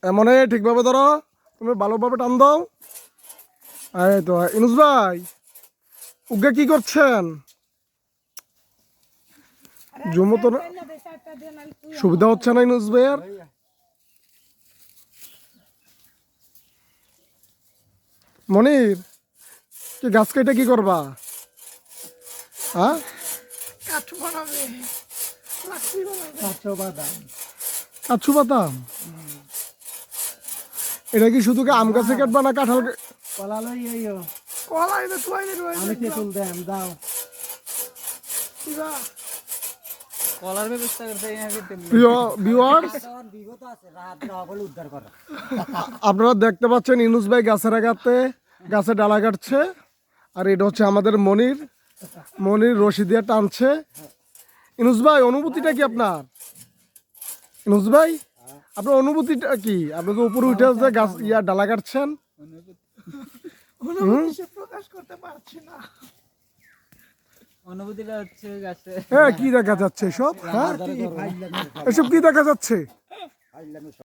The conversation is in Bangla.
এমনে ঠিকভাবে ধরো, তুমি ভালোভাবে টান দাও। এই তো ইনুস ভাই, উগে কি করছেন? জমো তো না, সুবিধা হচ্ছে না ইনুস ভাইয়ের। মনির, কি গাছ কেটে কি করবা? হ্যাঁ, কাছু বাদাম। এটা কি শুধু কি আম গাছে কাটবা না কাঁঠাল? আপনারা দেখতে পাচ্ছেন ইনুস ভাই গাছের আগাতে গাছে ডালা কাটছে, আর এটা হচ্ছে আমাদের মনির। মনির রশি দিয়ে টানছে। ইনুস ভাই, অনুভূতিটা কি আপনার? ইনুস ভাই, আপনার অনুভূতিটা কি? আপনি তো উপরে উঠে যে গাছ ডালা কাটছেন। প্রকাশ করতে পারছি না। অনুভূতিটা হচ্ছে গাছে হ্যাঁ, কি দেখা যাচ্ছে এসব? হ্যাঁ, এসব কি দেখা যাচ্ছে?